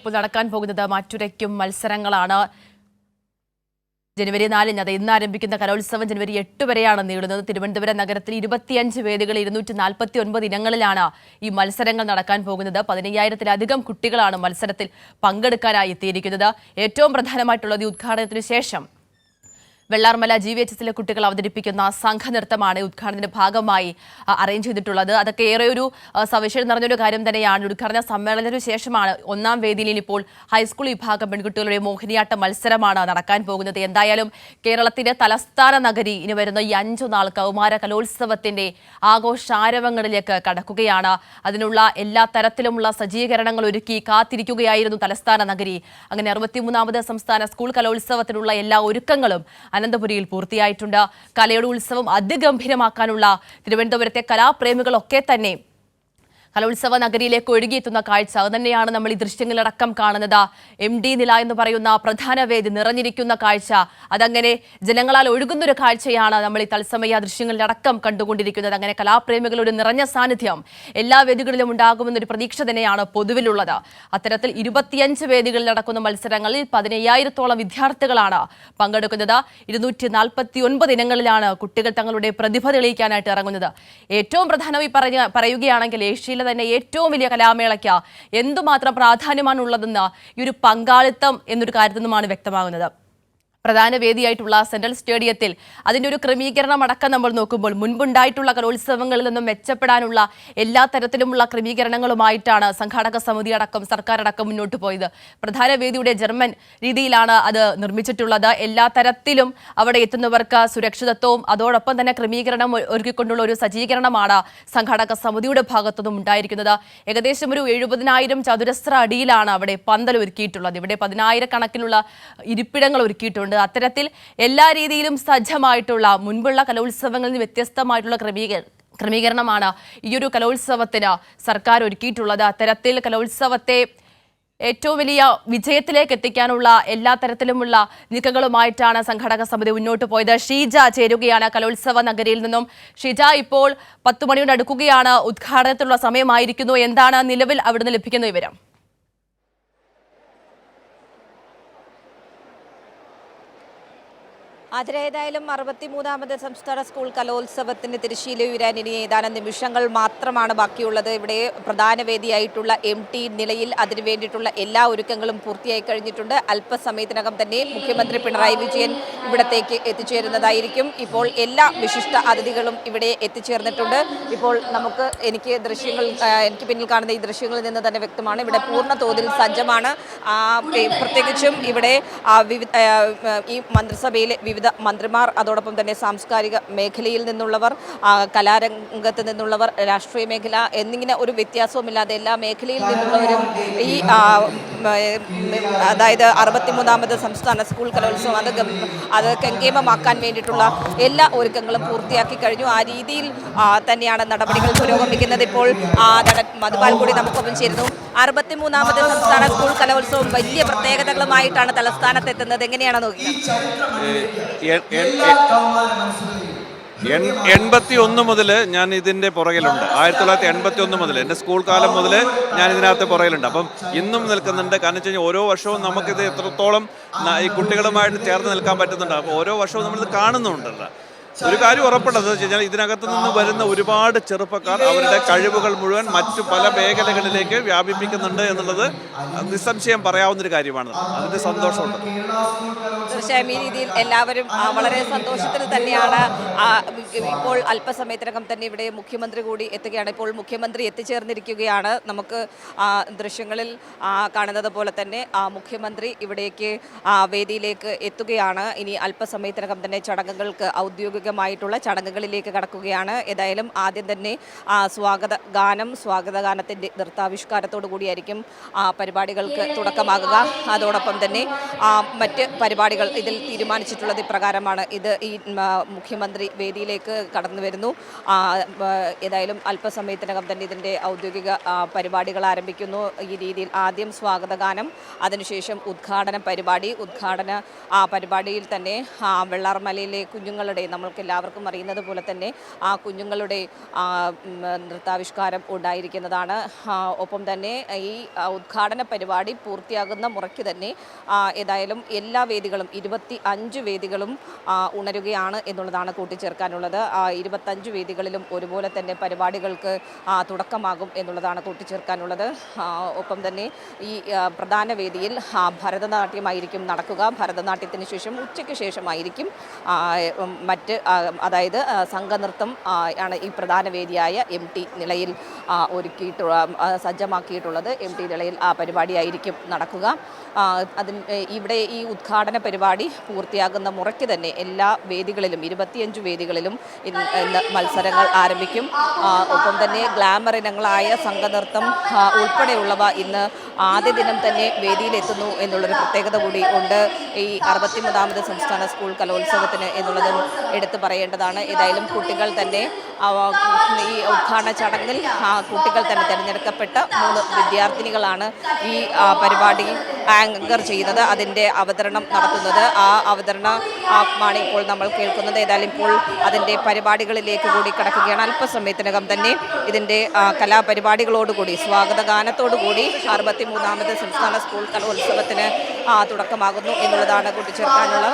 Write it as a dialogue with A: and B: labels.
A: ഇപ്പോൾ നടക്കാൻ പോകുന്നത് മാറ്റുരയ്ക്കും മത്സരങ്ങളാണ്. ജനുവരി 4 ഇന്ന് ആരംഭിക്കുന്ന കലോത്സവം ജനുവരി 8 വരെയാണ് നീളുന്നത്. തിരുവനന്തപുരം നഗരത്തിൽ 25 വേദികളിൽ 249 ഇനങ്ങളിലാണ് ഈ മത്സരങ്ങൾ നടക്കാൻ പോകുന്നത്. 15,000-ലധികം കുട്ടികളാണ് മത്സരത്തിൽ പങ്കെടുക്കാനായി എത്തിയിരിക്കുന്നത്. ഏറ്റവും പ്രധാനമായിട്ടുള്ളത് ഉദ്ഘാടനത്തിനു ശേഷം വെള്ളാർമല GVHSലെ കുട്ടികൾ അവതരിപ്പിക്കുന്ന സംഘനൃത്തമാണ് ഉദ്ഘാടനത്തിന്റെ ഭാഗമായി അറേഞ്ച് ചെയ്തിട്ടുള്ളത്. അതൊക്കെ ഏറെ ഒരു സവിശേഷത നിറഞ്ഞൊരു കാര്യം തന്നെയാണ്. ഉദ്ഘാടന സമ്മേളനത്തിനു ശേഷമാണ് ഒന്നാം വേദിയിൽ ഇപ്പോൾ ഹൈസ്കൂൾ വിഭാഗം പെൺകുട്ടികളുടെ മോഹിനിയാട്ട മത്സരമാണ് നടക്കാൻ പോകുന്നത്. എന്തായാലും കേരളത്തിന്റെ തലസ്ഥാന നഗരി ഇനി വരുന്ന ഈ 5 നാൾ കൗമാര കലോത്സവത്തിന്റെ ആഘോഷാരവങ്ങളിലേക്ക് കടക്കുകയാണ്. അതിനുള്ള എല്ലാ തരത്തിലുമുള്ള സജ്ജീകരണങ്ങൾ ഒരുക്കി കാത്തിരിക്കുകയായിരുന്നു തലസ്ഥാന നഗരി. അങ്ങനെ 63ാമത് സംസ്ഥാന സ്കൂൾ കലോത്സവത്തിനുള്ള എല്ലാ ഒരുക്കങ്ങളും അനന്തപുരിയിൽ പൂർത്തിയായിട്ടുണ്ട്. കലയുടെ ഉത്സവം അതിഗംഭീരമാക്കാനുള്ള തിരുവനന്തപുരത്തെ കലാപ്രേമികളൊക്കെ തന്നെ കലോത്സവ നഗരിയിലേക്ക് ഒഴുകിയെത്തുന്ന കാഴ്ച അത് തന്നെയാണ് നമ്മൾ ഈ ദൃശ്യങ്ങളടക്കം കാണുന്നത്. MD നില എന്ന് പറയുന്ന പ്രധാന വേദി നിറഞ്ഞിരിക്കുന്ന കാഴ്ച, അതങ്ങനെ ജനങ്ങളാൽ ഒഴുകുന്നൊരു കാഴ്ചയാണ് നമ്മൾ ഈ തത്സമയ ദൃശ്യങ്ങളിലടക്കം കണ്ടുകൊണ്ടിരിക്കുന്നത്. അങ്ങനെ കലാപ്രേമികളുടെ നിറഞ്ഞ സാന്നിധ്യം എല്ലാ വേദികളിലും ഉണ്ടാകുമെന്നൊരു പ്രതീക്ഷ തന്നെയാണ് പൊതുവിലുള്ളത്. അത്തരത്തിൽ 25 വേദികളിൽ നടക്കുന്ന മത്സരങ്ങളിൽ 15,000-ഓളം വിദ്യാർത്ഥികളാണ് പങ്കെടുക്കുന്നത്. 249 ഇനങ്ങളിലാണ് കുട്ടികൾ തങ്ങളുടെ പ്രതിഭ തെളിയിക്കാനായിട്ട് ഇറങ്ങുന്നത്. ഏറ്റവും പ്രധാനമായി പറയുകയാണെങ്കിൽ ഏഷ്യയിൽ തന്നെ ഏറ്റവും വലിയ കലാമേളയ്ക്ക് എന്തുമാത്രം പ്രാധാന്യമാണുള്ളതെന്ന് ഈ ഒരു പങ്കാളിത്തം എന്നൊരു കാര്യത്തിൽ നിന്നുമാണ് വ്യക്തമാകുന്നത്. പ്രധാന വേദിയായിട്ടുള്ള സെൻട്രൽ സ്റ്റേഡിയത്തിൽ അതിൻ്റെ ഒരു ക്രമീകരണം അടക്കം നമ്മൾ നോക്കുമ്പോൾ മുൻപുണ്ടായിട്ടുള്ള കലോത്സവങ്ങളിൽ നിന്നും മെച്ചപ്പെടാനുള്ള എല്ലാ തരത്തിലുമുള്ള ക്രമീകരണങ്ങളുമായിട്ടാണ് സംഘാടക സമിതി അടക്കം സർക്കാർ അടക്കം മുന്നോട്ട് പോയത്. പ്രധാന വേദിയുടെ ജർമ്മൻ രീതിയിലാണ് അത് നിർമ്മിച്ചിട്ടുള്ളത്. എല്ലാ തരത്തിലും അവിടെ എത്തുന്നവർക്ക് സുരക്ഷിതത്വവും അതോടൊപ്പം തന്നെ ക്രമീകരണം ഒരുക്കിക്കൊണ്ടുള്ള ഒരു സജ്ജീകരണമാണ് സംഘാടക സമിതിയുടെ ഭാഗത്തുനിന്നും ഉണ്ടായിരിക്കുന്നത്. ഏകദേശം ഒരു 70,000 ചതുരശ്ര അടിയിലാണ് അവിടെ പന്തൽ ഒരുക്കിയിട്ടുള്ളത്. ഇവിടെ 10,000-കണക്കിനുള്ള ഇരിപ്പിടങ്ങൾ ഒരുക്കിയിട്ടുണ്ട്. അത്തരത്തിൽ എല്ലാ രീതിയിലും സജ്ജമായിട്ടുള്ള മുൻപുള്ള കലോത്സവങ്ങളിൽ നിന്ന് വ്യത്യസ്തമായിട്ടുള്ള ക്രമീകരണമാണ് ഈ ഒരു കലോത്സവത്തിന് സർക്കാർ ഒരുക്കിയിട്ടുള്ളത്. അത്തരത്തിൽ കലോത്സവത്തെ ഏറ്റവും വലിയ വിജയത്തിലേക്ക് എത്തിക്കാനുള്ള എല്ലാ തരത്തിലുമുള്ള നീക്കങ്ങളുമായിട്ടാണ് സംഘാടക സമിതി മുന്നോട്ട് പോയത്. ഷീജ ചേരുകയാണ് കലോത്സവ നഗരിയിൽ നിന്നും. ഷീജ, ഇപ്പോൾ 10 മണിയോട് അടുക്കുകയാണ്, ഉദ്ഘാടനത്തിനുള്ള സമയമായിരിക്കുന്നു. എന്താണ് നിലവിൽ അവിടുന്ന് ലഭിക്കുന്ന വിവരം?
B: അതിലേതായാലും 63ാമത് സംസ്ഥാന സ്കൂൾ കലോത്സവത്തിന് തിരശ്ശീല ഉയരാൻ ഇനി ഏതാനും നിമിഷങ്ങൾ മാത്രമാണ് ബാക്കിയുള്ളത്. ഇവിടെ പ്രധാന വേദിയായിട്ടുള്ള MT നിലയിൽ അതിനു വേണ്ടിയിട്ടുള്ള എല്ലാ ഒരുക്കങ്ങളും പൂർത്തിയായി കഴിഞ്ഞിട്ടുണ്ട്. അല്പസമയത്തിനകം തന്നെ മുഖ്യമന്ത്രി പിണറായി വിജയൻ ഇവിടത്തേക്ക് എത്തിച്ചേരുന്നതായിരിക്കും. ഇപ്പോൾ എല്ലാ വിശിഷ്ട അതിഥികളും ഇവിടെ എത്തിച്ചേർന്നിട്ടുണ്ട്. ഇപ്പോൾ എനിക്ക് പിന്നിൽ കാണുന്ന ഈ ദൃശ്യങ്ങളിൽ നിന്ന് തന്നെ വ്യക്തമാണ് ഇവിടെ പൂർണ്ണ തോതിൽ സജ്ജമാണ്. പ്രത്യേകിച്ചും ഇവിടെ ഈ മന്ത്രിസഭയിലെ വിവിധ മന്ത്രിമാർ, അതോടൊപ്പം തന്നെ സാംസ്കാരിക മേഖലയിൽ നിന്നുള്ളവർ, കലാരംഗത്ത് നിന്നുള്ളവർ, രാഷ്ട്രീയ മേഖല എന്നിങ്ങനെ ഒരു വ്യത്യാസവുമില്ലാതെ എല്ലാ മേഖലയിൽ നിന്നുള്ളവരും ഈ അതായത് 63ാമത് സംസ്ഥാന സ്കൂൾ കലോത്സവം അത് കെങ്കേമമാക്കാൻ വേണ്ടിയിട്ടുള്ള എല്ലാ ഒരുക്കങ്ങളും പൂർത്തിയാക്കി കഴിഞ്ഞു. ആ രീതിയിൽ തന്നെയാണ് നടപടികൾ പുരോഗമിക്കുന്നത്. ഇപ്പോൾ മധുപാൽ കൂടി നമുക്കൊപ്പം ചേരുന്നു. 63ാമത് സംസ്ഥാന സ്കൂൾ കലോത്സവം വലിയ പ്രത്യേകതകളുമായിട്ടാണ് തലസ്ഥാനത്ത് എത്തുന്നത്. എങ്ങനെയാണ് നോക്കുന്നത്?
C: 81 മുതൽ ഞാൻ ഇതിൻ്റെ പുറകിലുണ്ട്. 1981 മുതൽ എൻ്റെ സ്കൂൾ കാലം മുതൽ ഞാൻ ഇതിനകത്ത് പുറകിലുണ്ട്. അപ്പം ഇന്നും നിൽക്കുന്നുണ്ട്. കാരണം വെച്ച് കഴിഞ്ഞാൽ ഓരോ വർഷവും നമുക്കിത് എത്രത്തോളം ഈ കുട്ടികളുമായിട്ട് ചേർന്ന് നിൽക്കാൻ പറ്റുന്നുണ്ട്. അപ്പോൾ ഓരോ വർഷവും നമ്മളിത് കാണുന്നുണ്ടല്ലോ. ഒരു കാര്യം ഉറപ്പുള്ളത് വെച്ച് കഴിഞ്ഞാൽ ഇതിനകത്ത് നിന്ന് വരുന്ന ഒരുപാട് ചെറുപ്പക്കാർ അവരുടെ കഴിവുകൾ മുഴുവൻ മറ്റു പല മേഖലകളിലേക്ക് വ്യാപിപ്പിക്കുന്നുണ്ട് എന്നുള്ളത് നിസ്സംശയം പറയാവുന്നൊരു കാര്യമാണ്. അതിൻ്റെ സന്തോഷമുണ്ട്.
B: തീർച്ചയായും ഈ രീതിയിൽ എല്ലാവരും വളരെ സന്തോഷത്തിൽ തന്നെയാണ്. ഇപ്പോൾ അല്പസമയത്തിനകം തന്നെ ഇവിടെ മുഖ്യമന്ത്രി കൂടി എത്തുകയാണ്. ഇപ്പോൾ മുഖ്യമന്ത്രി എത്തിച്ചേർന്നിരിക്കുകയാണ്. നമുക്ക് ദൃശ്യങ്ങളിൽ കാണുന്നത് പോലെ തന്നെ മുഖ്യമന്ത്രി ഇവിടേക്ക് വേദിയിലേക്ക് എത്തുകയാണ്. ഇനി അല്പസമയത്തിനകം തന്നെ ചടങ്ങുകൾക്ക് ഔദ്യോഗികമായിട്ടുള്ള ചടങ്ങുകളിലേക്ക് കടക്കുകയാണ്. ഏതായാലും ആദ്യം തന്നെ സ്വാഗതഗാനത്തിൻ്റെ നൃത്താവിഷ്കാരത്തോടു കൂടിയായിരിക്കും പരിപാടികൾക്ക് തുടക്കമാകുക. അതോടൊപ്പം തന്നെ മറ്റ് പരിപാടികൾ ഇതിൽ തീരുമാനിച്ചിട്ടുള്ളത് ഇപ്രകാരമാണ്. ഈ മുഖ്യമന്ത്രി വേദിയിലേക്ക് കടന്നു വരുന്നു. ഏതായാലും അല്പസമയത്തിനകം തന്നെ ഇതിൻ്റെ ഔദ്യോഗിക പരിപാടികൾ ആരംഭിക്കുന്നു. ഈ രീതിയിൽ ആദ്യം സ്വാഗതഗാനം, അതിനുശേഷം ഉദ്ഘാടന പരിപാടിയിൽ തന്നെ വെള്ളാർമലയിലെ കുഞ്ഞുങ്ങളുടെ നമ്മൾ നമുക്ക് എല്ലാവർക്കും അറിയുന്നത് പോലെ തന്നെ ആ കുഞ്ഞുങ്ങളുടെ നൃത്താവിഷ്കാരം ഉണ്ടായിരിക്കുന്നതാണ്. ഒപ്പം തന്നെ ഈ ഉദ്ഘാടന പരിപാടി പൂർത്തിയാകുന്ന മുറയ്ക്ക് തന്നെ ഏതായാലും എല്ലാ വേദികളും 25 വേദികളും ഉണരുകയാണ് എന്നുള്ളതാണ് കൂട്ടിച്ചേർക്കാനുള്ളത്. 25 വേദികളിലും ഒരുപോലെ തന്നെ പരിപാടികൾക്ക് തുടക്കമാകും എന്നുള്ളതാണ് കൂട്ടിച്ചേർക്കാനുള്ളത്. ഒപ്പം തന്നെ ഈ പ്രധാന വേദിയിൽ ഭരതനാട്യമായിരിക്കും നടക്കുക. ഭരതനാട്യത്തിന് ശേഷം ഉച്ചയ്ക്ക് ശേഷമായിരിക്കും മറ്റ് അതായത് സംഘനൃത്തം ആണ് ഈ പ്രധാന വേദിയായ MT നിലയിൽ സജ്ജമാക്കിയിട്ടുള്ളത്. MT നിലയിൽ ആ പരിപാടിയായിരിക്കും നടക്കുക. ഇവിടെ ഈ ഉദ്ഘാടന പരിപാടി പൂർത്തിയാകുന്ന മുറയ്ക്ക് തന്നെ എല്ലാ വേദികളിലും 25 വേദികളിലും ഇന്ന് മത്സരങ്ങൾ ആരംഭിക്കും. ഒപ്പം തന്നെ ഗ്ലാമർ ഇനങ്ങളായ സംഘനൃത്തം ഉൾപ്പെടെയുള്ളവ ഇന്ന് ആദ്യ ദിനം തന്നെ വേദിയിലെത്തുന്നു എന്നുള്ളൊരു പ്രത്യേകത കൂടി ഉണ്ട് ഈ 63ാമത് സംസ്ഥാന സ്കൂൾ കലോത്സവത്തിന് എന്നുള്ളതും എടുത്തു പറയേണ്ടതാണ്. ഏതായാലും കുട്ടികൾ തന്നെ ഈ ഉദ്ഘാടന ചടങ്ങിൽ കുട്ടികൾ തന്നെ തിരഞ്ഞെടുക്കപ്പെട്ട 3 വിദ്യാർത്ഥിനികളാണ് ഈ പരിപാടി ആങ്കർ ചെയ്യുന്നത്, അതിൻ്റെ അവതരണം നടത്തുന്നത്. ആ അവതരണമാണ് ഇപ്പോൾ നമ്മൾ കേൾക്കുന്നത്. ഏതായാലും ഇപ്പോൾ അതിൻ്റെ പരിപാടികളിലേക്ക് കൂടി കടക്കുകയാണ്. അല്പസമയത്തിനകം തന്നെ ഇതിൻ്റെ കലാപരിപാടികളോടുകൂടി സ്വാഗതഗാനത്തോടുകൂടി 63ാമത് സംസ്ഥാന സ്കൂൾ കലോത്സവത്തിന് തുടക്കമാകുന്നു എന്നുള്ളതാണ് കൂട്ടിച്ചേർക്കാനുള്ള